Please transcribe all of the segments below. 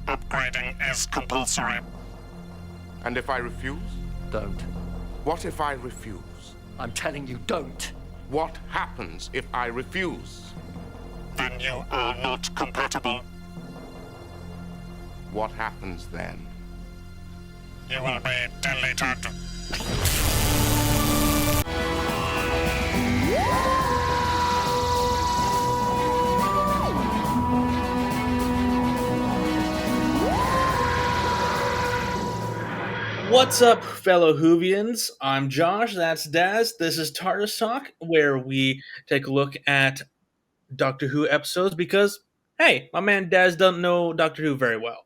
Upgrading is compulsory. And if I refuse? Don't. What if I refuse? I'm telling you, don't. What happens if I refuse? Then you are not compatible. What happens then? You will be deleted. What's up, fellow Whovians? I'm Josh, that's Daz. This is TARDIS Talk, where we take a look at Doctor Who episodes because, hey, my man Daz doesn't know Doctor Who very well.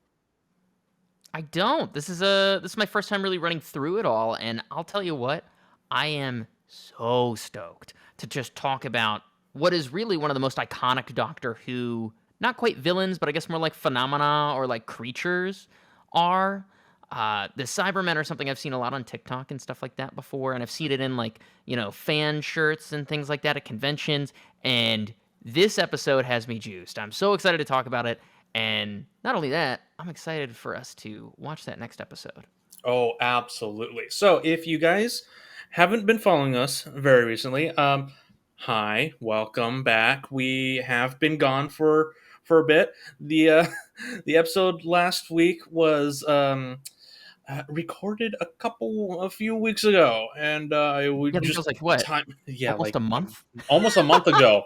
I don't. This is my first time really running through it all, and I'll tell you what, I am so stoked to just talk about what is really one of the most iconic Doctor Who, not quite villains, but I guess more like phenomena or like creatures are. The Cybermen are something I've seen a lot on TikTok and stuff like that before, and I've seen it in fan shirts and things like that at conventions, and this episode has me juiced. I'm so excited to talk about it, and not only that, I'm excited for us to watch that next episode. Oh, absolutely. So, if you guys haven't been following us very recently, hi, welcome back. We have been gone for a bit. The episode last week was recorded a few weeks ago, and we It just feels like what? almost A month? almost a month ago,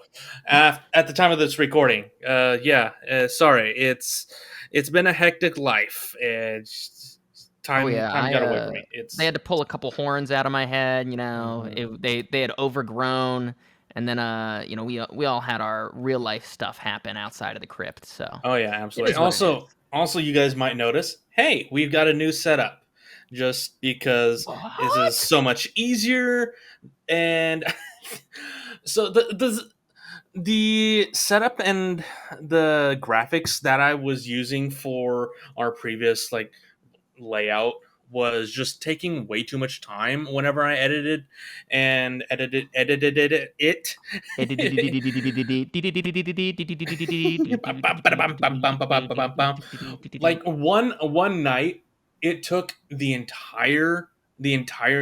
at the time of this recording. Sorry, it's been a hectic life. It's time got away from me. They had to pull a couple horns out of my head. They had overgrown, and then we all had our real life stuff happen outside of the crypt. So oh yeah, absolutely. Also, you guys might notice, hey, we've got a new setup, just because this is so much easier, and so the setup and the graphics that I was using for our previous layout was just taking way too much time whenever I edited it. Like one night, it took the entire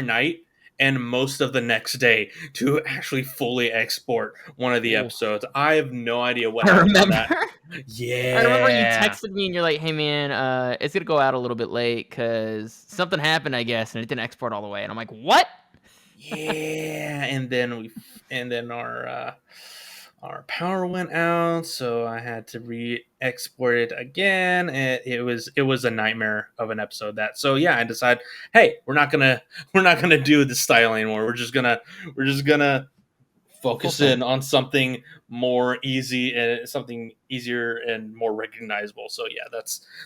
night and most of the next day to actually fully export one of the episodes. I have no idea what happened on that. Yeah, I remember you texted me and you're like, "Hey man, it's gonna go out a little bit late because something happened, I guess, and it didn't export all the way." And I'm like, "What?" Yeah, and then our power went out, so I had to re-export it again, and it was a nightmare of an episode. So I decided, hey, we're not gonna do the style anymore. We're just gonna focus in on something more easy and something easier and more recognizable. So yeah,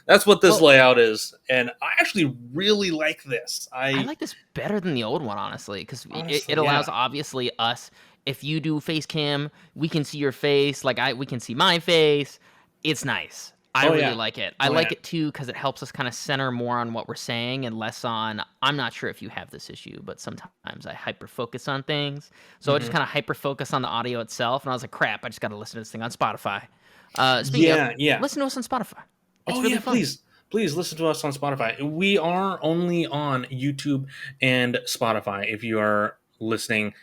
that's what this layout is, and I actually really like this. I like this better than the old one, honestly, because it allows obviously us. If you do face cam, we can see your face. We can see my face. It's nice. I really like it. I like it too because it helps us kind of center more on what we're saying and less on. I'm not sure if you have this issue, but sometimes I hyper focus on things. So I just kind of hyper focus on the audio itself, and I was like, "Crap! I just got to listen to this thing on Spotify." Speaking of, listen to us on Spotify. It's really fun. Please listen to us on Spotify. We are only on YouTube and Spotify. If you are listening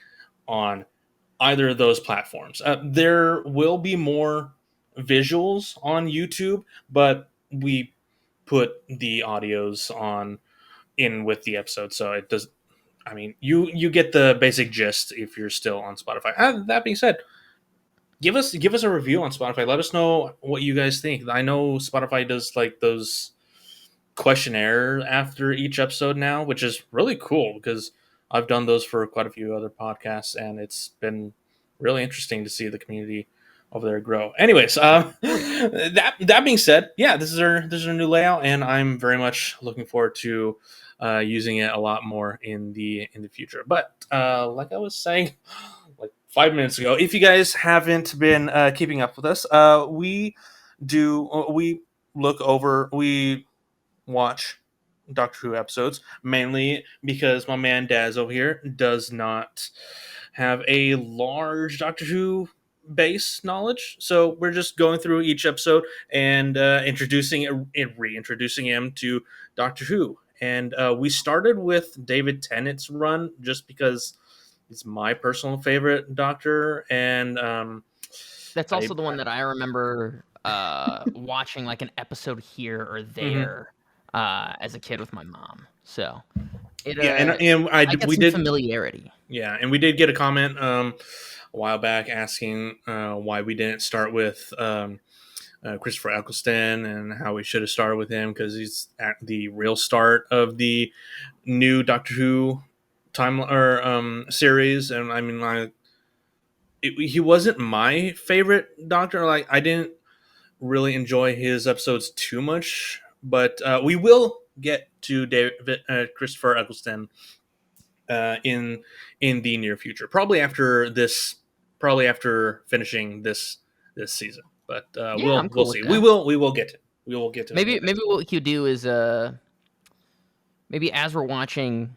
on either of those platforms, there will be more visuals on YouTube, but we put the audios in with the episode, so it does. I mean, you get the basic gist if you're still on Spotify. That being said, give us a review on Spotify. Let us know what you guys think. I know Spotify does those questionnaire after each episode now, which is really cool because I've done those for quite a few other podcasts, and it's been really interesting to see the community over there grow. Anyways, that being said, yeah, this is our new layout, and I'm very much looking forward to using it a lot more in the future. But like I was saying, 5 minutes ago, if you guys haven't been keeping up with us, we watch Doctor Who episodes, mainly because my man Daz over here does not have a large Doctor Who base knowledge. So we're just going through each episode and introducing and reintroducing him to Doctor Who. And we started with David Tennant's run just because he's my personal favorite Doctor. And That's I, also the one that I remember watching like an episode here or there as a kid with my mom. So it yeah, and I get we some did familiarity. yeah, and we did get a comment a while back asking why we didn't start with Christopher Eccleston and how we should have started with him because he's at the real start of the new Doctor Who time or series. And I mean, he wasn't my favorite Doctor. Like, I didn't really enjoy his episodes too much, but we will get to Christopher Eccleston in the near future, probably after finishing this season. But Yeah, we'll I'm cool we'll with see. that. We will get to Maybe what you do is maybe as we're watching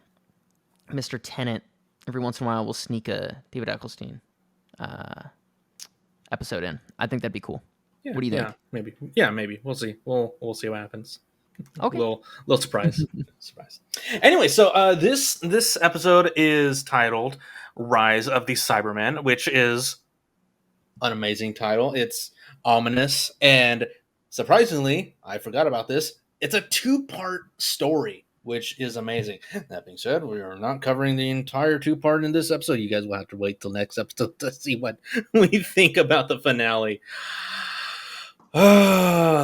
Mr. Tennant, every once in a while we'll sneak a David Eccleston episode in. I think that'd be cool. Yeah, What do you think? Maybe we'll see. We'll see what happens. Okay. Little surprise. Surprise. Anyway, so this episode is titled "Rise of the Cybermen," which is an amazing title. It's ominous, and surprisingly, I forgot about this. It's a 2-part story, which is amazing. That being said, we are not covering the entire 2-part in this episode. You guys will have to wait till next episode to see what we think about the finale.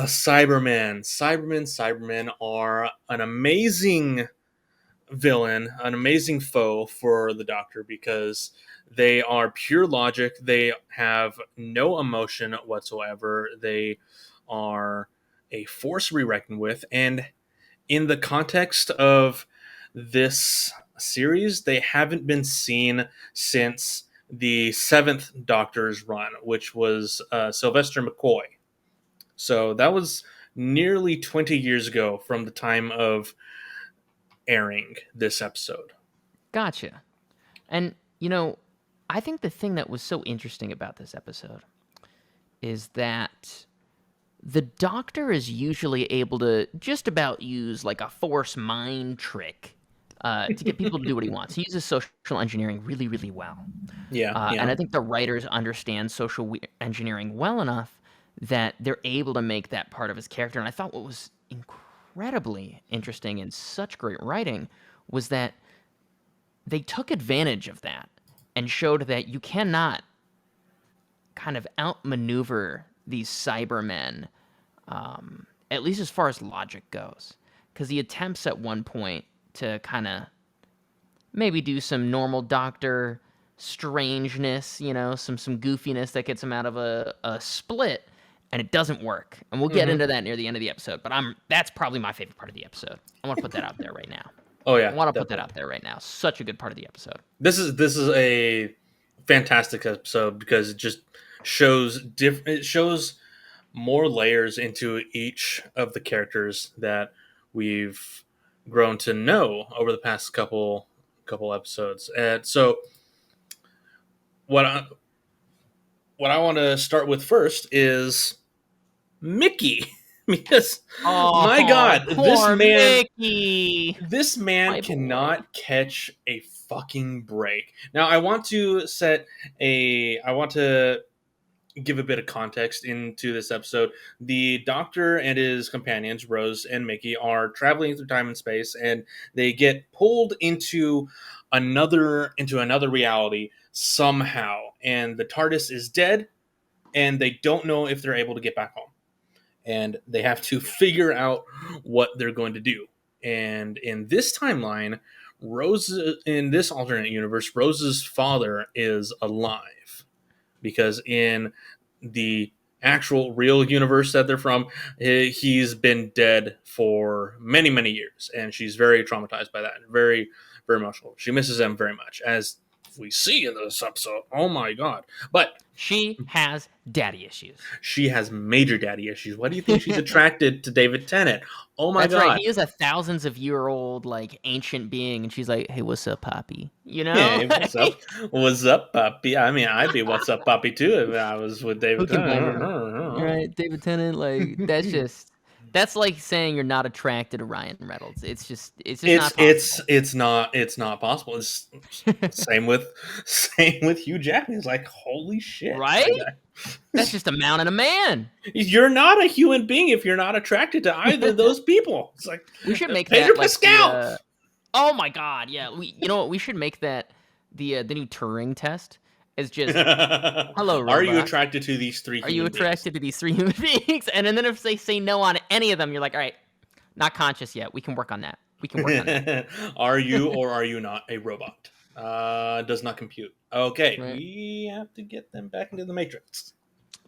Cybermen are an amazing villain, an amazing foe for the Doctor because they are pure logic. They have no emotion whatsoever. They are a force to be reckoned with. And in the context of this series, they haven't been seen since the 7th Doctor's run, which was Sylvester McCoy. So that was nearly 20 years ago from the time of airing this episode. Gotcha. And, I think the thing that was so interesting about this episode is that the Doctor is usually able to just about use like a force mind trick to get people to do what he wants. He uses social engineering really, really well. Yeah. And I think the writers understand social engineering well enough that they're able to make that part of his character. And I thought what was incredibly interesting and such great writing was that they took advantage of that and showed that you cannot kind of outmaneuver these Cybermen, at least as far as logic goes. Because he attempts at one point to kind of maybe do some normal Doctor strangeness, some goofiness that gets him out of a split, and it doesn't work. And we'll get into that near the end of the episode. But that's probably my favorite part of the episode. I want to put that out there right now. Oh yeah, I want to put that out there right now. Such a good part of the episode. This is a fantastic episode because it just shows it shows more layers into each of the characters that we've grown to know over the past couple episodes. And so what I want to start with first is Mickey. Because my God, Mickey. this man My cannot catch a fucking break. Now I want to give a bit of context into this episode. The Doctor and his companions, Rose and Mickey, are traveling through time and space, and they get pulled into another reality somehow. And the TARDIS is dead, and they don't know if they're able to get back home. And they have to figure out what they're going to do. And in this timeline, in this alternate universe, Rose's father is alive. Because in the actual real universe that they're from, he's been dead for many, many years. And she's very traumatized by that. Very, very emotional. She misses him very much, as we see in this episode. Oh my god! But She has daddy issues. she has major daddy issues. Why do you think she's attracted to David Tennant? Oh my That's god! right. He is a thousands of year old like ancient being, and she's like, "Hey, what's up, Poppy?" You know? Hey, what's up? What's up, puppy? I mean, I'd be what's up, puppy too if I was with David Who can blame Tennant. her? Right, David Tennant. Like that's like saying you're not attracted to Ryan Reynolds. It's just not possible. It's not possible. It's same with Hugh Jackman. It's like, holy shit, Right? That's just a mountain of man. You're not a human being if you're not attracted to either of those people. It's like We should make Pedro that like Pascal. oh my god, yeah. You know what? We should make that the new Turing test. Is just hello, robot. Are you attracted to these three? Are you attracted to these three human beings? And then if they say no on any of them, you're like, all right, not conscious yet. We can work on that. We can work on that. Are you or are you not a robot? Does not compute. Okay, Right. we have to get them back into the Matrix.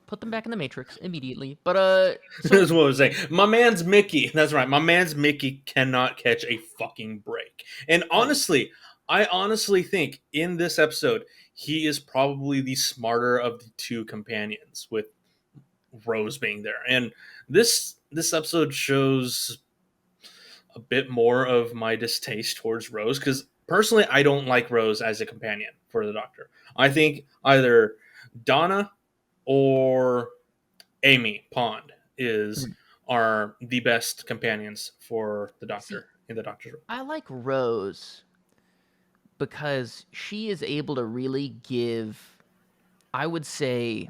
Put them back in the Matrix immediately. But That's what I was saying. My man's Mickey. That's right. My man's Mickey cannot catch a fucking break. And honestly, I honestly think in this episode, he is probably the smarter of the two companions, with Rose being there. And this episode shows a bit more of my distaste towards Rose, because personally, I don't like Rose as a companion for the Doctor. I think either Donna or Amy Pond are the best companions for the Doctor in the Doctor's role. I like Rose because she is able to really give, I would say,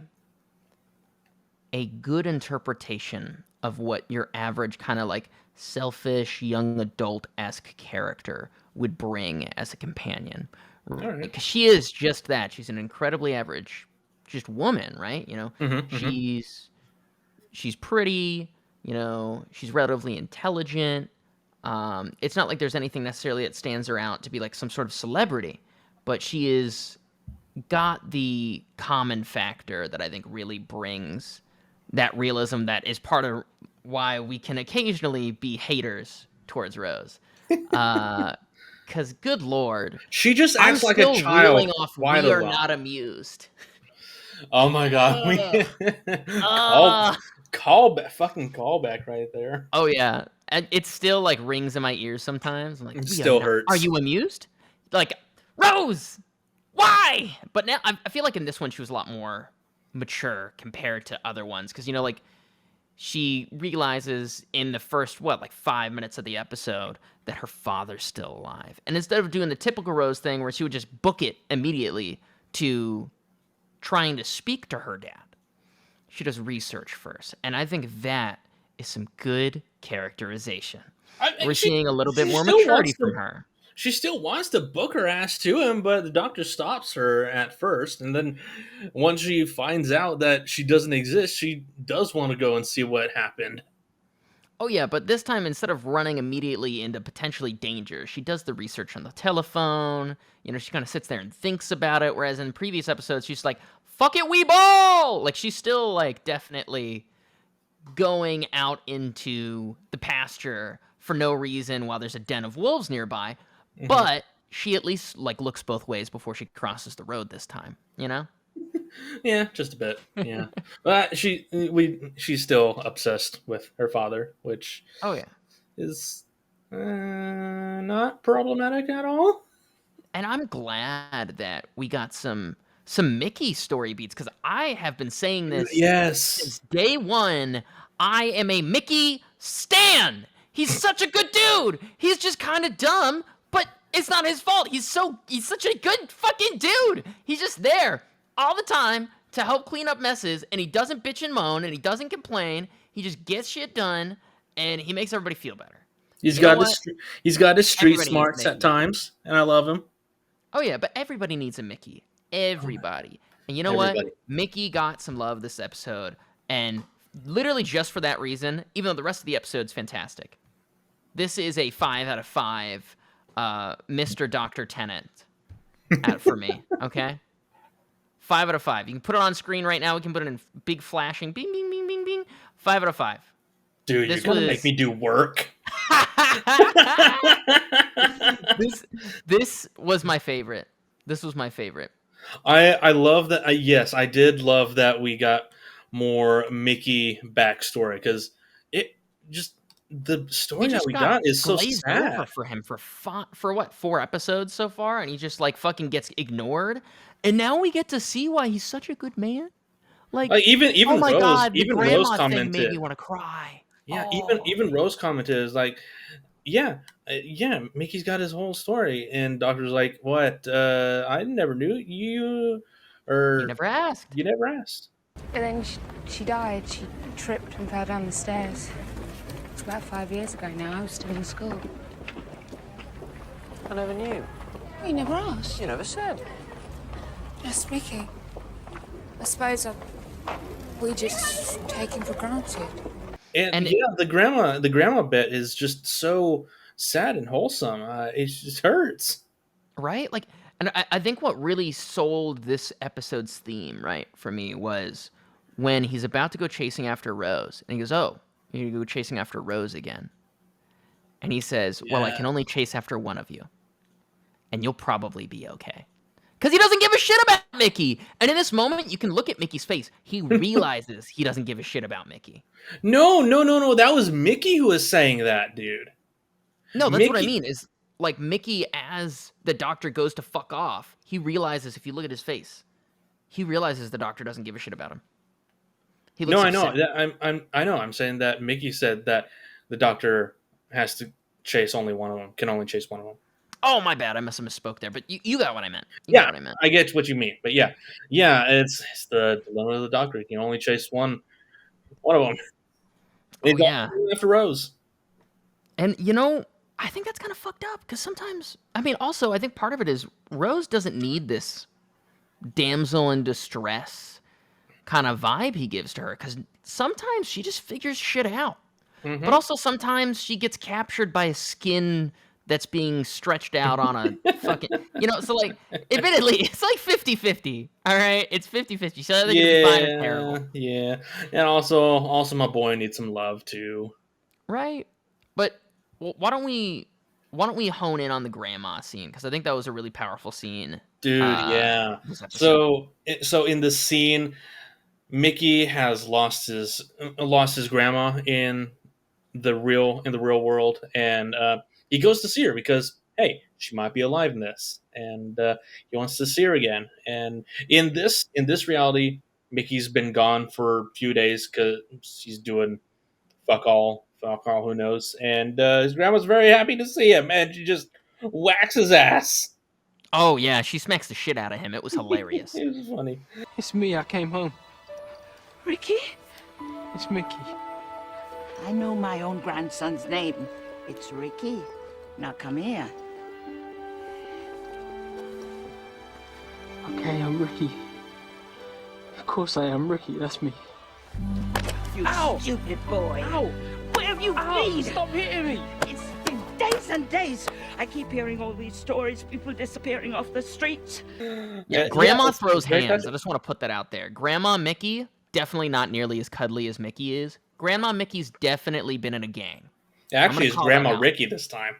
a good interpretation of what your average kind of like selfish young adult-esque character would bring as a companion. right. Because she is just that. She's an incredibly average just woman, right? You know, she's pretty, you know, she's relatively intelligent. It's not like there's anything necessarily that stands her out to be like some sort of celebrity, but she is got the common factor that I think really brings that realism that is part of why we can occasionally be haters towards Rose. Because good Lord, She just acts I'm like still a child. reeling off, quite we a are lot. not amused. Oh my god. Fucking callback right there. Oh yeah, and it still like rings in my ears sometimes. I'm like, It "We still are not- hurts. Are you amused? Like, Rose, why? But now I feel like in this one she was a lot more mature compared to other ones, because you know, like she realizes in the first 5 minutes of the episode that her father's still alive, and instead of doing the typical Rose thing where she would just book it immediately to trying to speak to her dad, she does research first, and I think that is some good characterization. We're seeing a little bit more maturity from her. She still wants to book her ass to him, but the Doctor stops her at first, and then once she finds out that she doesn't exist, she does want to go and see what happened. Oh yeah, but this time instead of running immediately into potentially danger, she does the research on the telephone. You know, she kind of sits there and thinks about it, whereas in previous episodes she's like, fuck it, we ball! Like, she's still, like, definitely going out into the pasture for no reason while there's a den of wolves nearby, but she at least, like, looks both ways before she crosses the road this time, you know? Yeah, just a bit. Yeah, but she's still obsessed with her father, which Oh, yeah. is not problematic at all. And I'm glad that we got some Mickey story beats, because I have been saying this Yes. since day one. I am a Mickey stan. He's such a good dude. He's just kind of dumb, but it's not his fault. He's such a good fucking dude. He's just there all the time to help clean up messes, and he doesn't bitch and moan, and he doesn't complain. He just gets shit done, and he makes everybody feel better. He's You know got he's got his street Everybody smarts needs at Mickey. times, and I love him. Oh yeah, but everybody needs a Mickey. Everybody. And you know what? Everybody. Mickey got some love this episode, and literally just for that reason, even though the rest of the episode's fantastic, this is a 5 out of 5 Mr. Dr. Tennant for me, okay? 5 out of 5. You can put it on screen right now. We can put it in big flashing, bing, bing, bing, bing, bing. 5 out of 5. Dude, This you're gonna was- make me do work. This was my favorite. This was my favorite. I love that. Yes, I did love that we got more Mickey backstory because it just the It story that just we got got is so glazed over sad. for him for what, 4 episodes so far, and he just like fucking gets ignored. And now we get to see why he's such a good man. Like, Like even oh even my Rose god, the even Rose grandma thing made me commented. want to cry. Yeah, Oh, even Rose commented is like, yeah, yeah, Mickey's got his whole story, and Doctor's like, what? I never knew you, you or never asked. you never asked. But then she died. She tripped and fell down the stairs. It's about 5 years ago now. I was still in school. I never knew. You never asked. You never said. That's Mickey. I suppose we just take him for granted. And And yeah, the grandma bit is just so sad and wholesome. It just hurts. right? Like, and I think what really sold this episode's theme, right, for me was when he's about to go chasing after Rose, and he goes, "Oh, you're gonna go chasing after Rose again," and he says, "Well, I Yeah. can only chase after one of you, and you'll probably be okay." Because he doesn't give a shit about Mickey. And in this moment, you can look at Mickey's face. He realizes he doesn't give a shit about Mickey. No, no, no, no. That was Mickey who was saying that, dude. No, that's what I Mickey. mean. Is like Mickey, as the Doctor goes to fuck off, he realizes, if you look at his face, he realizes the Doctor doesn't give a shit about him. He No, looks I know. upset. I know. I'm saying that Mickey said that the Doctor has to chase only one of them. Can only chase one of them. Oh, my bad. I must have misspoke there. But you got what I meant. You got Yeah, what I meant. I get what you mean. But yeah, it's the dilemma of the Doctor. He can only chase one of them. Oh, He's yeah. going after Rose. And, I think that's kind of fucked up because sometimes, I mean, also, I think part of it is Rose doesn't need this damsel in distress kind of vibe he gives to her because sometimes she just figures shit out. Mhm. But also sometimes she gets captured by a skin that's being stretched out on a fucking, so like, admittedly, it's like 50-50, all right? It's 50-50. So I think it's fine or terrible, Yeah, and also my boy needs some love too. right? But why don't we hone in on the grandma scene? Because I think that was a really powerful scene. Dude, yeah. This episode. So in this scene, Mickey has lost his grandma in the real world, and he goes to see her because hey, she might be alive in this, and he wants to see her again. And in this reality, Mickey's been gone for a few days because she's doing fuck all, who knows. And his grandma's very happy to see him, and she just whacks his ass. Oh yeah, she smacks the shit out of him. It was hilarious. It was funny. It's me. I came home. Ricky? It's Mickey. I know my own grandson's name. It's Ricky. Now come here. Okay, I'm Ricky. Of course I am Ricky. That's me. You stupid boy. Ow! Where have you been? Stop hitting me! It's been days and days. I keep hearing all these stories, people disappearing off the streets. Yeah, Grandma it's throws very hands. touching. I just want to put that out there. Grandma Mickey, definitely not nearly as cuddly as Mickey is. Grandma Mickey's definitely been in a gang. Actually, it's call that Grandma out. Ricky this time.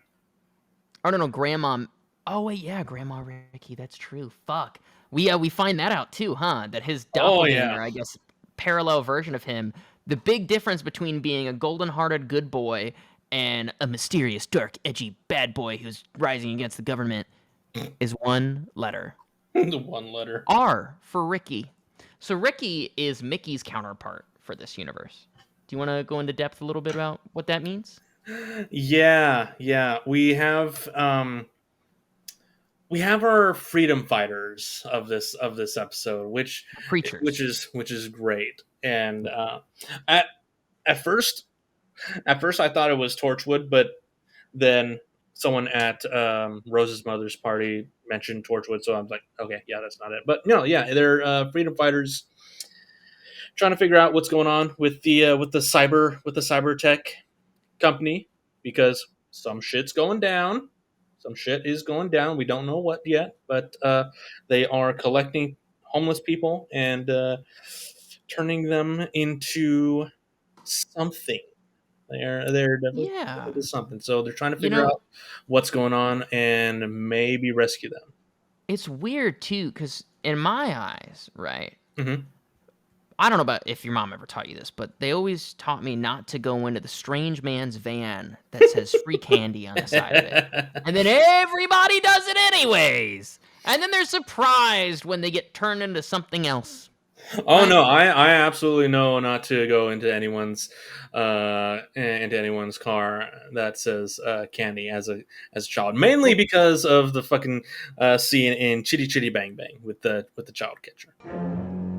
Oh no, Grandma. Oh wait, yeah, Grandma Ricky. That's true. Fuck. We find that out too, huh? That his Oh, doppelganger, yeah. I guess, parallel version of him. The big difference between being a golden-hearted good boy and a mysterious, dark, edgy bad boy who's rising against the government is one letter. The one letter. R for Ricky. So Ricky is Mickey's counterpart for this universe. Do you want to go into depth a little bit about what that means? Yeah. We have our freedom fighters of this episode, which Preachers. which is great. And at first I thought it was Torchwood, but then someone at Rose's mother's party mentioned Torchwood, so I'm like, okay, yeah, that's not it. But no, yeah, they're freedom fighters trying to figure out what's going on with the cyber tech company, because some shit's going down. Some shit is going down. We don't know what yet, but they are collecting homeless people and turning them into something. They're definitely into something. So they're trying to figure out what's going on and maybe rescue them. it's weird too, because in my eyes, right? Mm-hmm. I don't know about if your mom ever taught you this, but they always taught me not to go into the strange man's van that says free candy on the side of it. And then everybody does it anyways. And then they're surprised when they get turned into something else. Oh Right? no, I absolutely know not to go into anyone's car that says candy as a child, mainly because of the fucking scene in Chitty Chitty Bang Bang with the child catcher.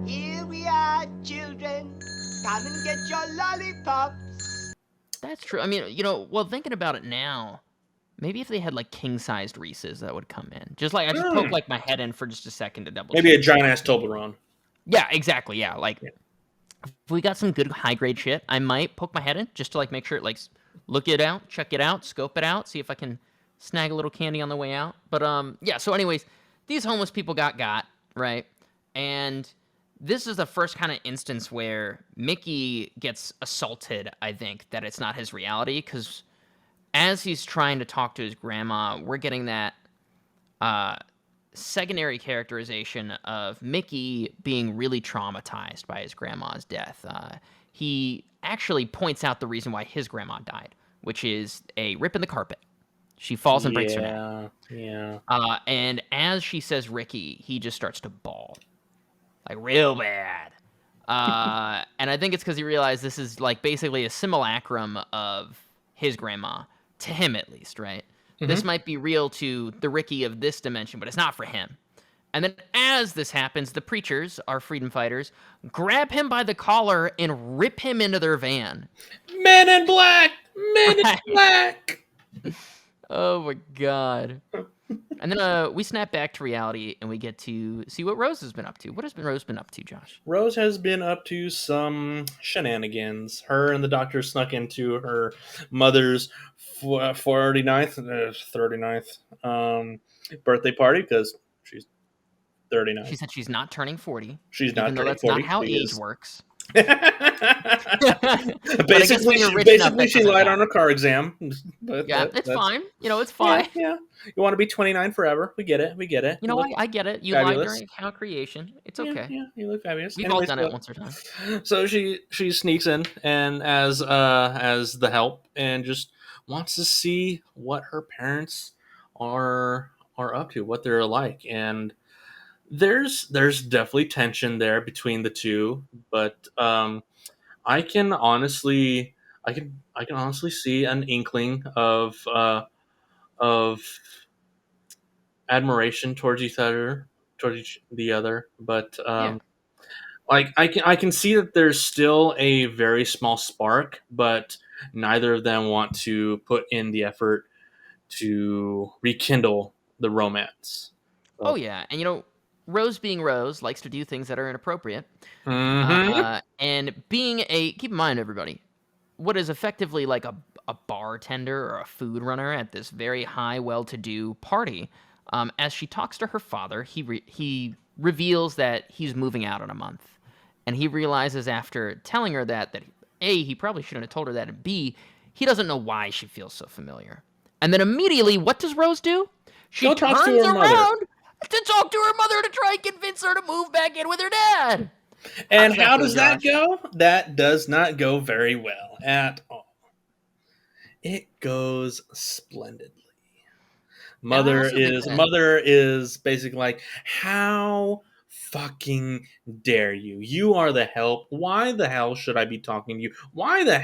Here we are, children. Come and get your lollipops. That's true. I mean, you know, well, thinking about it now, maybe if they had like king-sized Reese's that would come in. Just like I just poke like my head in for just a second to double Maybe check. a giant ass Toblerone. Yeah, exactly. Yeah, like if we got some good high grade shit, I might poke my head in just to like make sure, like, look it out, check it out, scope it out, see if I can snag a little candy on the way out. But yeah. So, anyways, these homeless people got right, and this is the first kind of instance where Mickey gets assaulted. I think that it's not his reality, because as he's trying to talk to his grandma, we're getting that secondary characterization of Mickey being really traumatized by his grandma's death. He actually points out the reason why his grandma died, which is a rip in the carpet. She falls and breaks her neck. Yeah. And as she says Ricky, he just starts to bawl. Like, real bad. And I think it's because he realized this is, like, basically a simulacrum of his grandma. To him, at least, right? Mm-hmm. This might be real to the Ricky of this dimension, but it's not for him. And then as this happens, the preachers, our freedom fighters, grab him by the collar and rip him into their van. Men in Black! Men in Black! Oh, my God. And then we snap back to reality, and we get to see what Rose has been up to. What has Rose been up to, Josh? Rose has been up to some shenanigans. Her and the doctor snuck into her mother's 39th birthday party, because she's 39. She said she's not turning 40. She's not turning 40. That's not how age works. Basically, she lied on her car exam. But it's fine. You know, it's fine. Yeah. You want to be 29 forever. We get it. You know what? I get it. You lied during account creation. It's okay. Yeah, you look fabulous. We've all done it once or twice. So she sneaks in and as the help, and just wants to see what her parents are up to, what they're like, and there's definitely tension there between the two, but I can honestly see an inkling of admiration towards each other, the other, but like I can see that there's still a very small spark, but neither of them want to put in the effort to rekindle the romance. Oh yeah, and you know, Rose being Rose likes to do things that are inappropriate. Mm-hmm. And being keep in mind, everybody, what is effectively like a bartender or a food runner at this very high, well-to-do party, as she talks to her father, he reveals that he's moving out in a month. And he realizes after telling her that A, he probably shouldn't have told her that, and B, he doesn't know why she feels so familiar. And then immediately, what does Rose do? She turns around to talk to her mother to try and convince her to move back in with her dad. And how does that go? That does not go very well at all. It goes splendidly. Mother is basically like, how fucking dare you? You are the help. Why the hell should I be talking to you? What the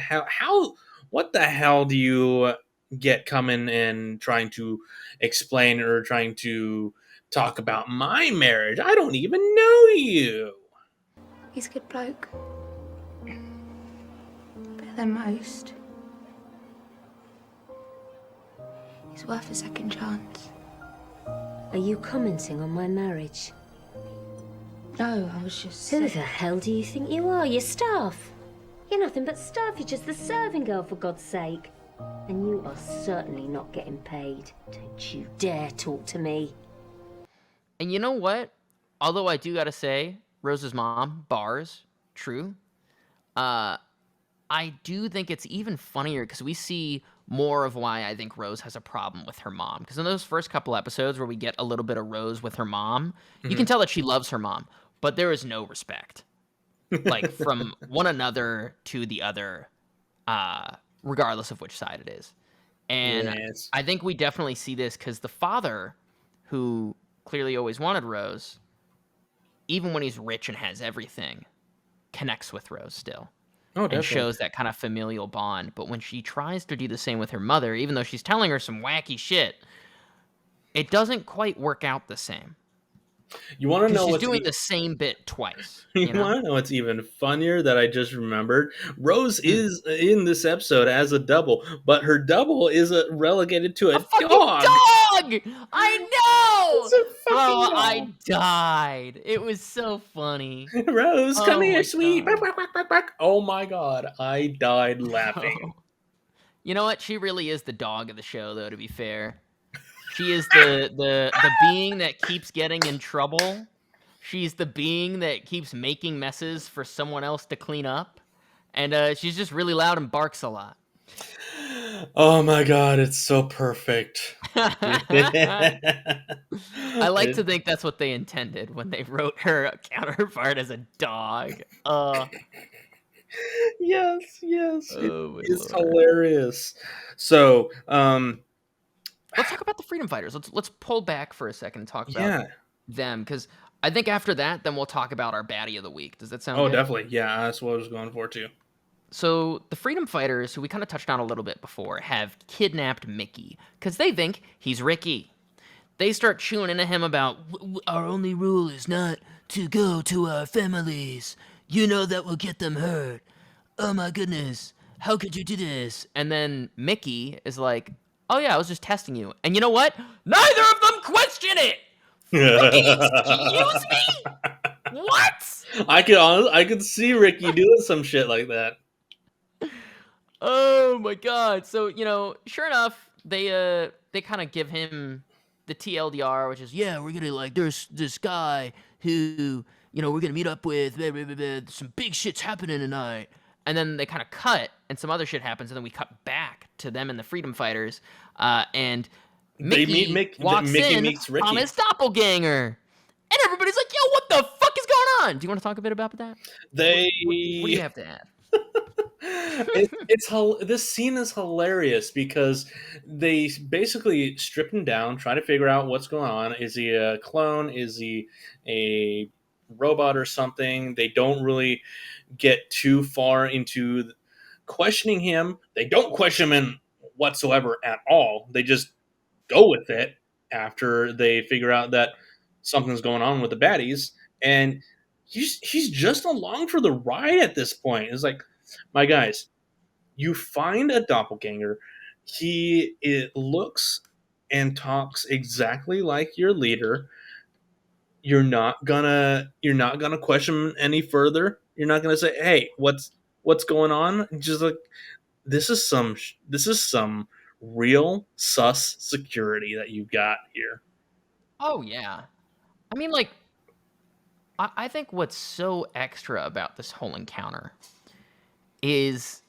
hell do you get coming and trying to explain or trying to talk about my marriage? I don't even know you. He's a good bloke. Better than most. He's worth a second chance. Are you commenting on my marriage? No, I was just... Who the hell do you think you are? You're staff. You're nothing but staff. You're just the serving girl, for God's sake. And you are certainly not getting paid. Don't you dare talk to me. And you know what? Although I do gotta say, Rose's mom, bars, true. I do think it's even funnier because we see more of why I think Rose has a problem with her mom. Because in those first couple episodes where we get a little bit of Rose with her mom, you can tell that she loves her mom, but there is no respect, like from one another to the other, regardless of which side it is. And Yes. I think we definitely see this because the father, who clearly always wanted Rose, even when he's rich and has everything, connects with Rose still. Oh, And definitely. shows that kind of familial bond. But when she tries to do the same with her mother, even though she's telling her some wacky shit, it doesn't quite work out the same. You want to 'Cause know she's what's doing the same bit twice. you You know? want to know what's even funnier that I just remembered? Rose Hmm. is in this episode as a double, but her double is relegated to a fucking dog. dog! I know! It's a Bro, fucking dog. I died. It was so funny. Rose, come Oh here, my sweet. God. Bark, bark, bark, bark. Oh my god, I died laughing. Bro. You know what? She really is the dog of the show, though, to be fair. She is the being that keeps getting in trouble. She's the being that keeps making messes for someone else to clean up. And she's just really loud and barks a lot. Oh my god, it's so perfect. I like to think that's what they intended when they wrote her counterpart as a dog. Yes, Oh my it is Lord. hilarious. So, Let's talk about the freedom fighters. Let's pull back for a second and talk about yeah. them, because I think after that, then we'll talk about our baddie of the week. Does that sound Oh, good? definitely. Yeah, that's what I was going for too. So the freedom fighters, who we kind of touched on a little bit before, have kidnapped Mickey because they think he's Ricky. They start chewing into him about, our only rule is not to go to our families. You know that will get them hurt. Oh my goodness, how could you do this? And then Mickey is like, oh yeah, I was just testing you. And you know what? Neither of them question it! Excuse me? What? I could see Ricky doing some shit like that. Oh my god. So, sure enough, they kind of give him the TLDR, which is, yeah, we're gonna, like, there's this guy who, we're gonna meet up with, blah, blah, blah, blah, some big shit's happening tonight. And then they kind of cut, and some other shit happens, and then we cut back to them and the freedom fighters, and Mickey walks in meets Ricky. on his doppelganger. And everybody's like, yo, what the fuck is going on? Do you want to talk a bit about that? What do you have to add? This scene is hilarious because they basically strip him down, try to figure out what's going on. Is he a clone? Is he a robot or something? They don't really get too far into questioning him. They don't question him whatsoever at all. They just go with it after they figure out that something's going on with the baddies, and he's just along for the ride at this point. It's like, my guys, you find a doppelganger. It looks and talks exactly like your leader. You're not gonna question him any further. You're not gonna say, "Hey, what's going on?" Just like, this is some real sus security that you got here. Oh, yeah. I mean, like, I think what's so extra about this whole encounter is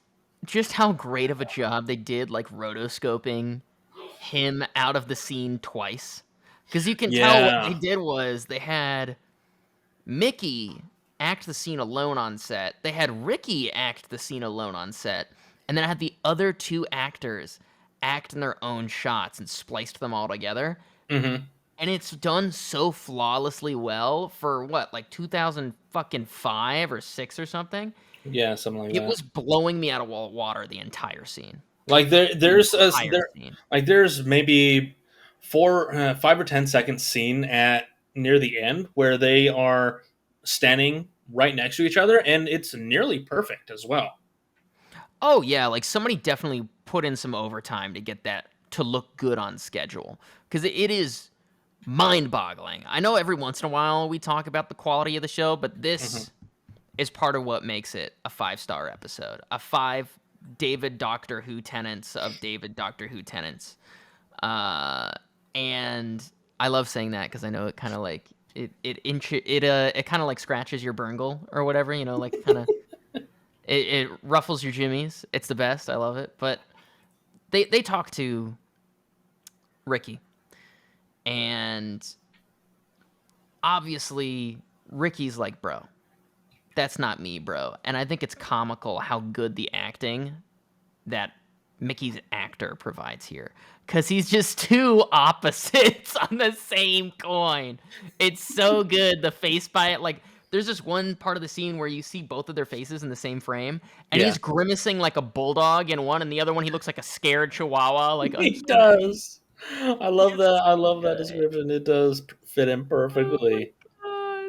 just how great of a job they did, like, rotoscoping him out of the scene twice. Because you can tell what Yeah. they did was they had Mickey act the scene alone on set. They had Ricky act the scene alone on set. And then I had the other two actors act in their own shots and spliced them all together. Mm-hmm. And it's done so flawlessly well for what, like 2005 or 6 or something. Yeah, something like It that. was blowing me out of water the entire scene. Like there's Scene. there's maybe 5 or 10 second scene at near the end where they are standing right next to each other, and it's nearly perfect as well. Oh yeah, like somebody definitely put in some overtime to get that to look good on schedule, because it is mind-boggling. I know every once in a while we talk about the quality of the show, but this is part of what makes it a 5-star episode. A 5 David Doctor Who tenants of David Doctor Who tenants. And I love saying that because I know it kind of like it kind of like scratches your Berngle or whatever, like kind of it ruffles your jimmies. It's the best. I love it. But they talk to Ricky, and obviously Ricky's like, bro, that's not me, bro. And I think it's comical how good the acting that Mickey's actor provides here, because he's just two opposites on the same coin. It's so good. The face by it, like there's this one part of the scene where you see both of their faces in the same frame, and he's grimacing like a bulldog in one, and the other one he looks like a scared chihuahua. Like He does. I love that. I love that description. It does fit in perfectly. Oh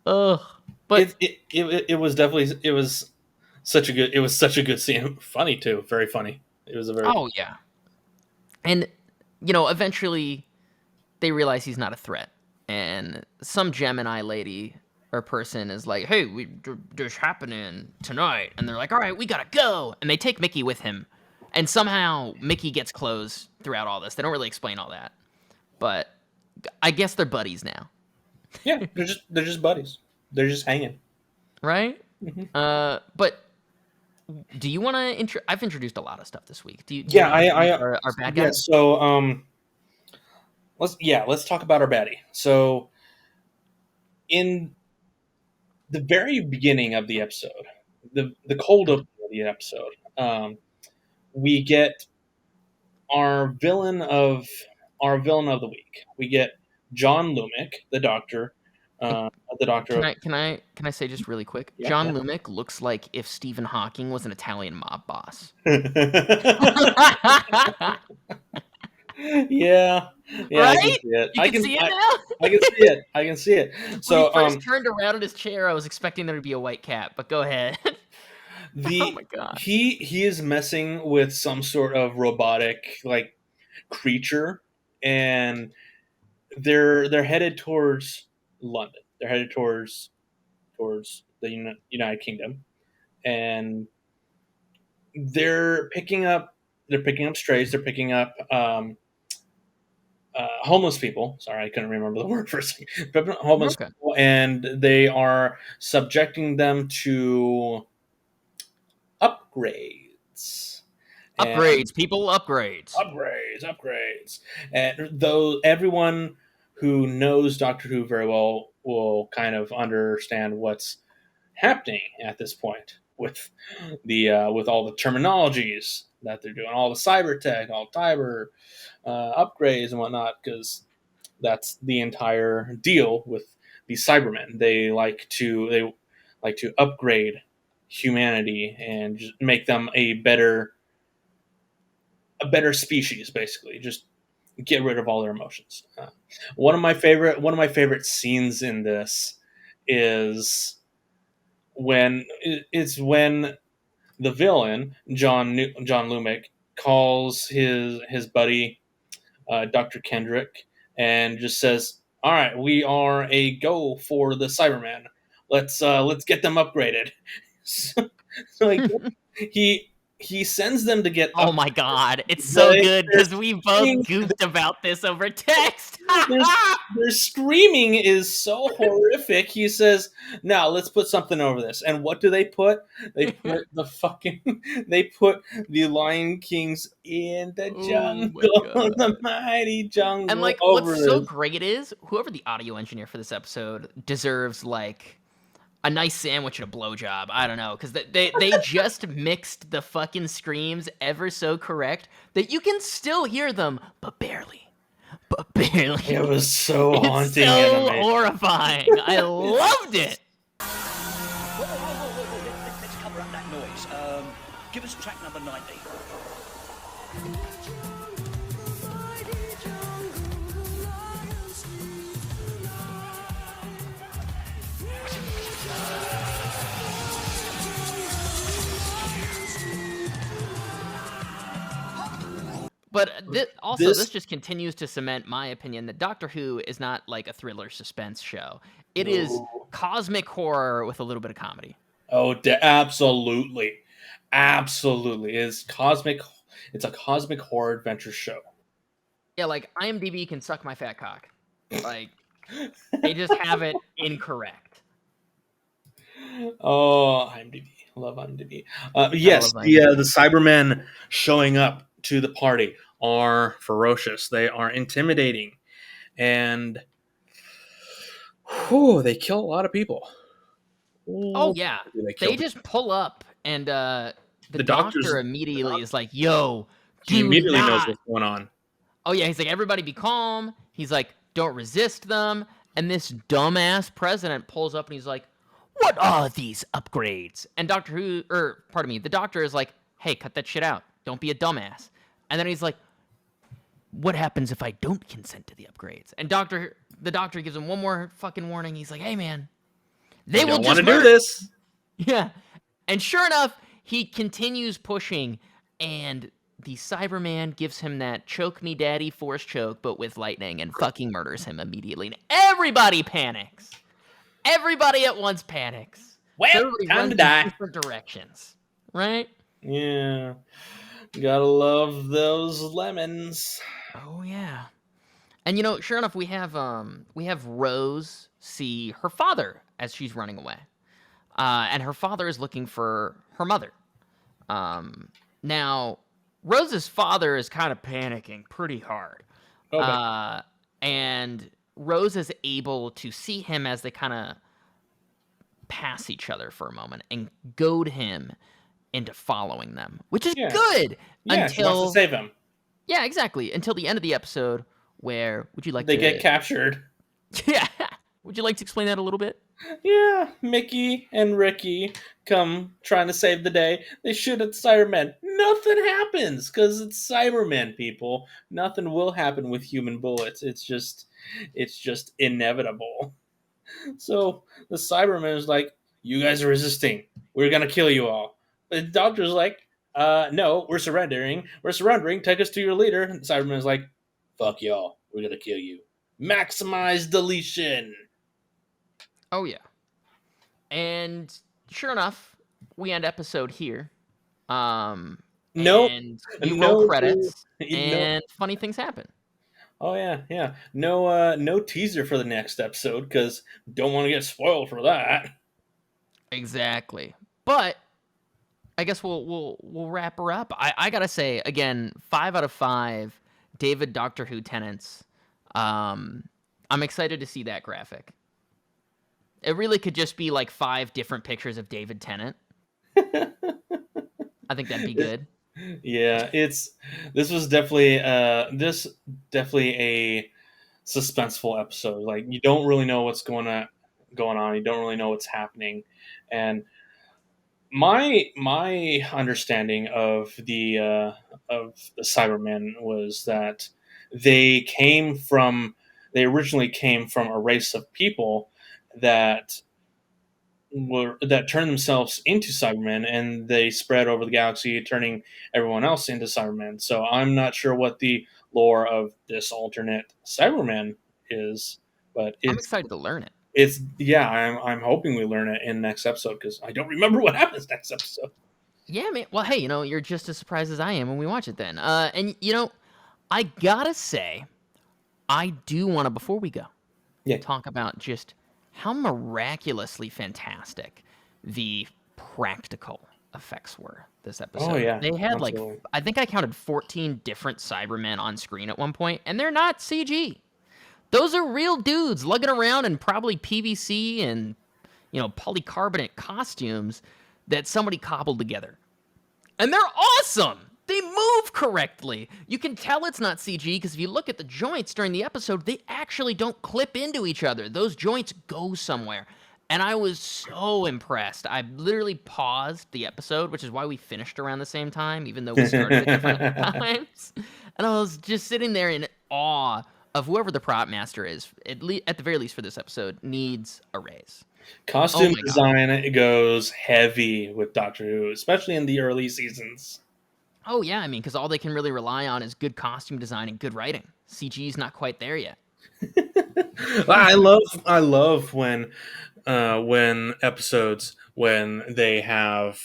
my God. Ugh. But it was definitely such a good scene. Funny too, very funny. It was a very yeah. And eventually they realize he's not a threat, and some Gemini lady or person is like, "Hey, there's happening tonight," and they're like, "All right, we gotta go," and they take Mickey with him, and somehow Mickey gets clothes throughout all this. They don't really explain all that, but I guess they're buddies now. Yeah, they're just buddies. They're just hanging, right? Mm-hmm. But do you want to? I've introduced a lot of stuff this week. Do you? Our bad guys. Yeah, so let's talk about our baddie. So in the very beginning of the episode, the cold open of the episode, we get our villain of the week. We get John Lumick, the Doctor. The Doctor. Can I say just really quick? Yeah, John Lumick looks like if Stephen Hawking was an Italian mob boss. Yeah, right? I can see it now. I can see it. So when he first turned around in his chair, I was expecting there to be a white cat, but go ahead. Oh my God. He is messing with some sort of robotic like creature, and they're headed towards London. They're headed towards the United Kingdom, and they're picking up strays. They're picking up homeless people. Sorry, I couldn't remember the word for a second. Homeless people, and they are subjecting them to upgrades. Upgrades. And though everyone who knows Doctor Who very well will kind of understand what's happening at this point with with all the terminologies that they're doing, all the cyber tech, all cyber upgrades and whatnot, because that's the entire deal with these Cybermen. They like to upgrade humanity and just make them a better species, basically. Just get rid of all their emotions. One of my favorite scenes in this is when the villain John Lumick calls his buddy Dr. Kendrick and just says, "All right, we are a go for the Cybermen. Let's get them upgraded." So, like he sends them to get. Oh my God, it's so good because we both goofed about this over text. Their screaming is so horrific. He says, "Now let's put something over this." And what do they put? They put they put the Lion Kings in the jungle, the mighty jungle. And like, what's so great is whoever the audio engineer for this episode deserves like a nice sandwich and a blowjob. I don't know, because they just mixed the fucking screams ever so correct that you can still hear them, but barely. It was so haunting. It's so horrifying. I loved it. Whoa. Let's cover up that noise. Give us track number 90. But this just continues to cement my opinion that Doctor Who is not like a thriller suspense show. It is cosmic horror with a little bit of comedy. Oh, absolutely. It's a cosmic horror adventure show. Yeah, like IMDb can suck my fat cock. Like they just have it incorrect. Oh, IMDb. Love IMDb. Yes, the Cybermen showing up to the party are ferocious. They are intimidating, and they kill a lot of people. Oh yeah, Kill they just pull up, and the doctor immediately is like, "Yo, he do immediately knows not." what's going on. Oh yeah, he's like, "Everybody be calm." He's like, "Don't resist them." And this dumbass president pulls up and he's like, "What are these upgrades?" And the doctor is like, "Hey, cut that shit out. Don't be a dumbass." And then he's like, "What happens if I don't consent to the upgrades?" And the doctor gives him one more fucking warning. He's like, "Hey man, they will don't just want to do this." Yeah. And sure enough, he continues pushing, and the Cyberman gives him that choke me daddy force choke, but with lightning, and fucking murders him immediately. And everybody panics. Everybody at once panics. Well, so everybody time runs to in die. different directions. Right? Yeah. Gotta love those lemons. Oh yeah. And sure enough, we have Rose see her father as she's running away. And her father is looking for her mother. Now, Rose's father is kind of panicking pretty hard. And Rose is able to see him as they kind of pass each other for a moment and goad him into following them, which is good. Yeah, she wants to save him. Yeah, exactly. Until the end of the episode, where they get captured. Yeah. Would you like to explain that a little bit? Yeah, Mickey and Ricky come trying to save the day. They shoot at the Cybermen. Nothing happens because it's Cybermen, people. Nothing will happen with human bullets. It's just inevitable. So the Cyberman is like, "You guys are resisting. We're gonna kill you all." The doctor's like, "No, we're surrendering. We're surrendering. Take us to your leader." And the Cyberman is like, "Fuck y'all. We're gonna kill you. Maximize deletion." Oh yeah. And sure enough, we end episode here. And you roll credits, and funny things happen. Oh yeah. No teaser for the next episode because don't want to get spoiled for that. Exactly. But I guess we'll wrap her up. I gotta say again, 5 out of 5 David Doctor Who Tennants. I'm excited to see that graphic. It really could just be like 5 different pictures of David Tennant. I think that'd be good. Yeah, this was definitely a suspenseful episode. Like you don't really know what's going on. You don't really know what's happening, and my understanding of the Cybermen was that they originally came from a race of people that turned themselves into Cybermen, and they spread over the galaxy, turning everyone else into Cybermen. So I'm not sure what the lore of this alternate Cyberman is, but I'm excited to learn it. I'm hoping we learn it in next episode because I don't remember what happens next episode. Yeah, man. Well, hey, you're just as surprised as I am when we watch it then. And I gotta say, I do want to, before we go, talk about just how miraculously fantastic the practical effects were this episode. Oh, yeah. They had absolutely. I think I counted 14 different Cybermen on screen at one point, and they're not CG. Those are real dudes lugging around in probably PVC and, polycarbonate costumes that somebody cobbled together. And they're awesome! They move correctly. You can tell it's not CG because if you look at the joints during the episode, they actually don't clip into each other. Those joints go somewhere. And I was so impressed. I literally paused the episode, which is why we finished around the same time, even though we started at different times. And I was just sitting there in awe of whoever the prop master is, at the very least for this episode, needs a raise. Costume design goes heavy with Doctor Who, especially in the early seasons. Oh, yeah, I mean, because all they can really rely on is good costume design and good writing. CG's not quite there yet. I love when episodes, when they have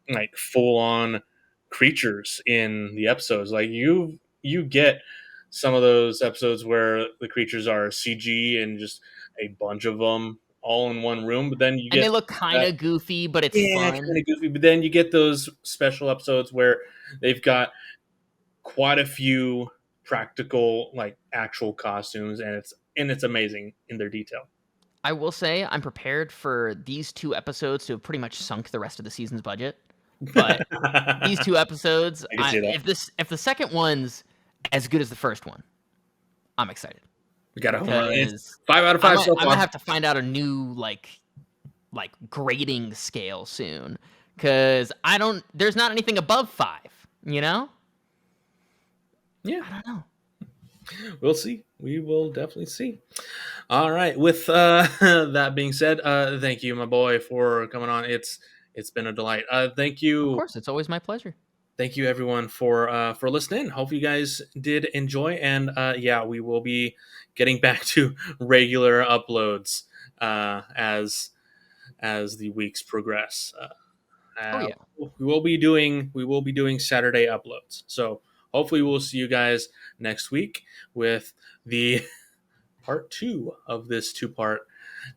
like full on creatures in the episodes. Like you get some of those episodes where the creatures are CG and just a bunch of them all in one room, but then they look kind of goofy, but it's fun. Kind of goofy. But then you get those special episodes where they've got quite a few practical, like actual costumes, and it's amazing in their detail. I will say I'm prepared for these 2 episodes to have pretty much sunk the rest of the season's budget. But these 2 episodes, I can see that. if the second one's as good as the first one, I'm excited. We got a home run. It's Because 5 out of 5 so I far. might have to find out a new like grading scale soon. Because there's not anything above 5, you know? Yeah. I don't know. We'll see. We will definitely see. All right. With that being said, thank you, my boy, for coming on. It's been a delight. Thank you. Of course, it's always my pleasure. Thank you, everyone, for listening. Hope you guys did enjoy, and yeah, we will be getting back to regular uploads as the weeks progress. We will be doing Saturday uploads. So hopefully we'll see you guys next week with the part 2 of this 2-part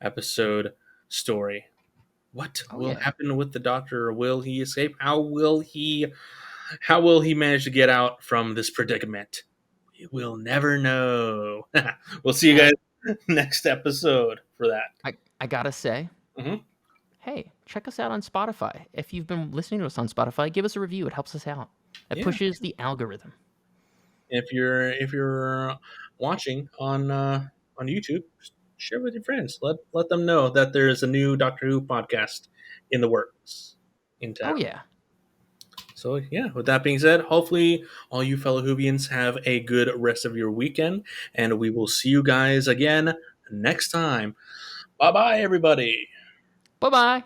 episode story. What will happen with the Doctor? Will he escape? How will he manage to get out from this predicament? We will never know. We'll see you guys next episode for that. I gotta say, hey, check us out on Spotify. If you've been listening to us on Spotify, give us a review. It helps us out. It pushes the algorithm. If you're watching on YouTube, share with your friends. Let them know that there's a new Doctor Who podcast in the works in town. Oh yeah. So yeah, with that being said, hopefully all you fellow Whovians have a good rest of your weekend, and we will see you guys again next time. Bye bye, everybody. Bye bye.